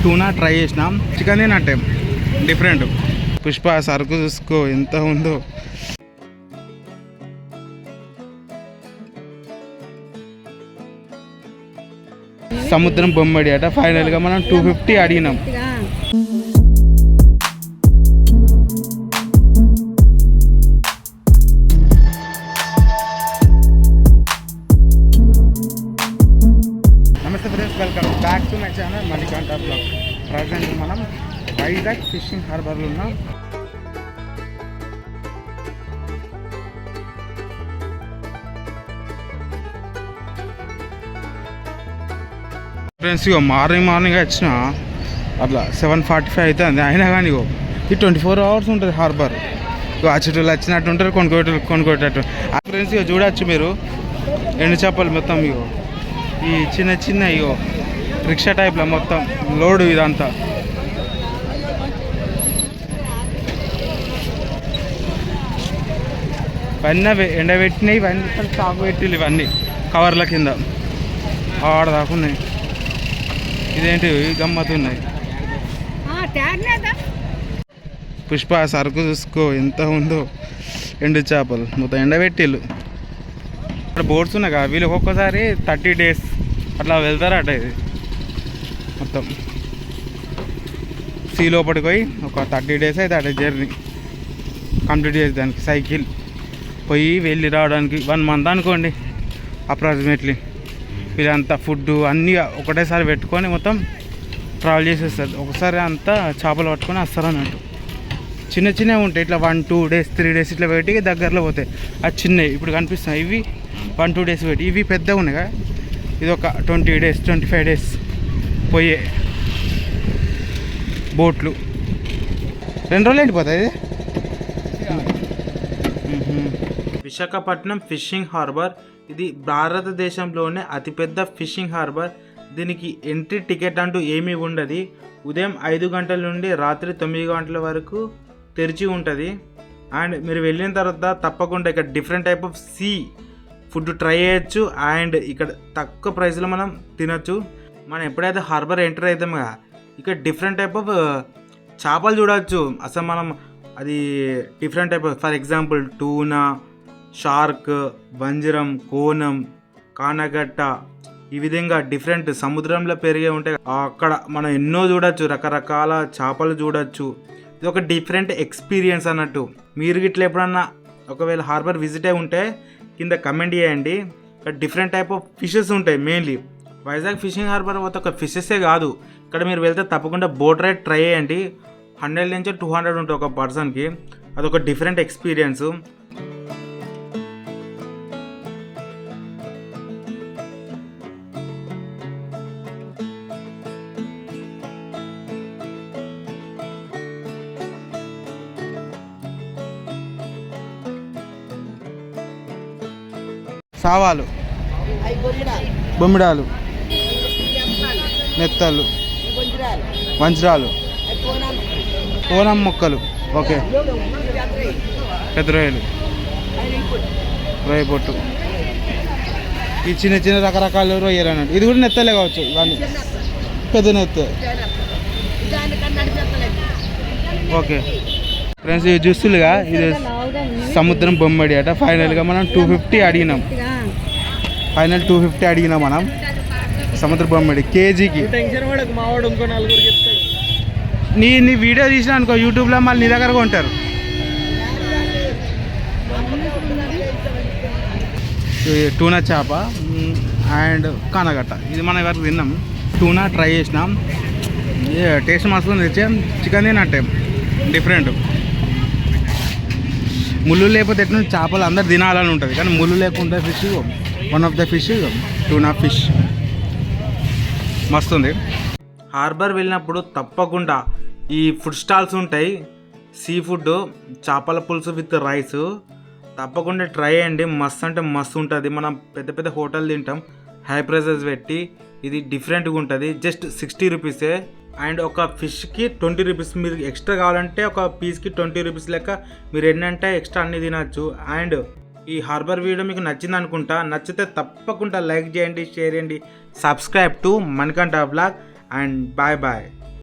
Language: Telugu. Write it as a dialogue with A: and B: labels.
A: టూనా ట్రై చేసినాం, చికెన్ తినట్టే డిఫరెంట్. పుష్ప సరుకు చూసుకో ఎంత ఉందో. సముద్రం బొమ్మడి అట. ఫైనల్గా మనం 250 అడిగినాం. నమస్తే friends, welcome back to my channel Manikanta blog. Present మనం వైజాగ్ ఫిషింగ్ హార్బర్లో ఉన్నాం. ఫ్రెండ్స్ ఇగో మార్నింగ్ వచ్చిన అట్లా 7:45 అవుతుంది. అయినా కానీ ఇగో ఈ 24 అవర్స్ ఉంటుంది హార్బర్. ఇగో అచ్చేటోళ్ళు వచ్చినట్టు ఉంటారు, కొనుక్కోటట్టు. ఫ్రెండ్స్ ఇగో చూడవచ్చు మీరు ఎండు చేపలు మొత్తం. ఇగో ఈ చిన్న ఇగో రిక్షా టైప్లో మొత్తం లోడు ఇదంతా. ఇవన్నీ ఎండబెట్టినాయి, ఇవన్నీ స్టాక్ పెట్టిళ్ళు, ఇవన్నీ కవర్ల కింద ఆడ దాకున్నాయి. ఇదేంటి గమ్మతున్నాయి. పుష్ప సరుకు చూసుకో ఎంత ఉందో. ఎండు చేపలు మొత్తం ఎండబెట్టిళ్ళు. ఇక్కడ బోట్స్ ఉన్నాయి కదా, వీళ్ళు ఒక్కొక్కసారి 30 days అట్లా వెళ్తారట. ఇది మొత్తం సీ లోపలికి పోయి ఒక 30 days అయితే అట జర్నీ కంప్లీట్ చేసేదానికి. సైకిల్ పోయి వెళ్ళి రావడానికి 1 month అనుకోండి అప్రాక్సిమేట్లీ. వీళ్ళంతా ఫుడ్ అన్నీ ఒకటేసారి పెట్టుకొని మొత్తం ట్రావెల్ చేసేస్తారు. ఒకసారి అంతా చేపలు పట్టుకొని వస్తారు అన్నట్టు. చిన్నవి ఉంటాయి ఇట్లా 1-2 days 3 days ఇట్లా పెట్టి దగ్గరలో పోతాయి. అది చిన్నవి ఇప్పుడు కనిపిస్తున్నాయి. ఇవి 1-2 days పెట్టి. ఇవి పెద్దగా ఉన్నాయి కదా, ఇది ఒక 20 days 25 days పోయే బోట్లు. 2 రోజులు ఎండిపోతాయి. ఇది విశాఖపట్నం ఫిషింగ్ హార్బర్. ఇది భారతదేశంలోనే అతిపెద్ద ఫిషింగ్ హార్బర్. దీనికి ఎంట్రీ టికెట్ అంటూ ఏమీ ఉండదు. ఉదయం 5 గంటల నుండి రాత్రి 9 గంటల వరకు తెరిచి ఉంటుంది. అండ్ మీరు వెళ్ళిన తర్వాత తప్పకుండా ఇక్కడ different type of sea food try చేయొచ్చు. అండ్ ఇక్కడ తక్కువ ప్రైస్లో మనం తినొచ్చు. మనం ఎప్పుడైతే హార్బర్ ఎంటర్ అవుతాం కదా, ఇక్కడ డిఫరెంట్ టైప్ ఆఫ్ చేపలు చూడవచ్చు. అసలు మనం అది different type of, for example tuna, shark, వంజరం, కోనం, కానగట్ట, ఈ విధంగా డిఫరెంట్ సముద్రంలో పెరిగే ఉంటాయి. అక్కడ మనం ఎన్నో చూడొచ్చు, రకరకాల చేపలు చూడొచ్చు. ఇది ఒక డిఫరెంట్ ఎక్స్పీరియన్స్ అన్నట్టు. మీరు ఇట్లా ఎప్పుడన్నా ఒకవేళ హార్బర్ విజిట్ అయి ఉంటే కింద కమెంట్ చేయండి. ఇక్కడ డిఫరెంట్ టైప్ ఆఫ్ ఫిషెస్ ఉంటాయి. మెయిన్లీ వైజాగ్ ఫిషింగ్ హార్బర్ ఒక ఫిషెసే కాదు, ఇక్కడ మీరు వెళ్తే తప్పకుండా బోట్ రైడ్ ట్రై చేయండి. 100 నుంచి 200 ఉంటుంది ఒక పర్సన్కి. అదొక డిఫరెంట్ ఎక్స్పీరియన్స్. సావాలు, బొమ్మిడాలు, నెత్తలు, వంజరాలు, కోనం మొక్కలు, ఓకే, పెద్ద రొయ్యలు, రొయ్య పొట్టు, ఈ చిన్న రకరకాల రొయ్యలు అన్నట్టు. ఇది కూడా నెత్తలే కావచ్చు, ఇవన్నీ పెద్ద నెత్త. ఓకే ఫ్రెండ్స్, ఇవి చూస్తులుగా ఇది సముద్రం బొమ్మడి అట. ఫైనల్గా మనం 250 అడిగినాం. 250 అడిగినాం మనం సముద్ర బొమ్మడి కేజీకి. నీ వీడియో తీసినా అనుకో యూట్యూబ్లో, మళ్ళీ నీ దగ్గర కొంటారు. టూనా చేప అండ్ కానగట్ట, ఇది మనం వరకు తిన్నాం. టూనా ట్రై చేసినాం, టేస్ట్ మస్తు తెచ్చే. చికెన్ తినట్టే డిఫరెంట్. ముళ్ళు లేకపోతే ఎట్లా చేపలు అందరు తినాలని ఉంటుంది, కానీ ముళ్ళు లేకుండా fish one of the fish tuna fish మస్తుంది. హార్బర్ వెళ్ళినప్పుడు తప్పకుండా ఈ ఫుడ్ స్టాల్స్ ఉంటాయి. సీ ఫుడ్, చేపల పులుసు విత్ రైస్ తప్పకుండా ట్రై చేయండి. మస్తు అంటే మస్తు ఉంటుంది. మనం పెద్ద హోటల్ తింటాం హై ప్రైసెస్ పెట్టి. ఇది డిఫరెంట్గా ఉంటుంది. జస్ట్ 60 రూపీసే. అండ్ ఒక ఫిష్కి 20 రూపీస్. మీరు ఎక్స్ట్రా కావాలంటే ఒక పీస్కి 20 రూపీస్ లెక్క మీరు ఎన్నంటే ఎక్స్ట్రా అన్ని తినచ్చు. అండ్ ఈ హార్బర్ వీడియో మీకు నచ్చింది అనుకుంటా. నచ్చితే తప్పకుండా లైక్ చేయండి, షేర్ చేయండి, subscribe to Manikanta blog. And bye bye.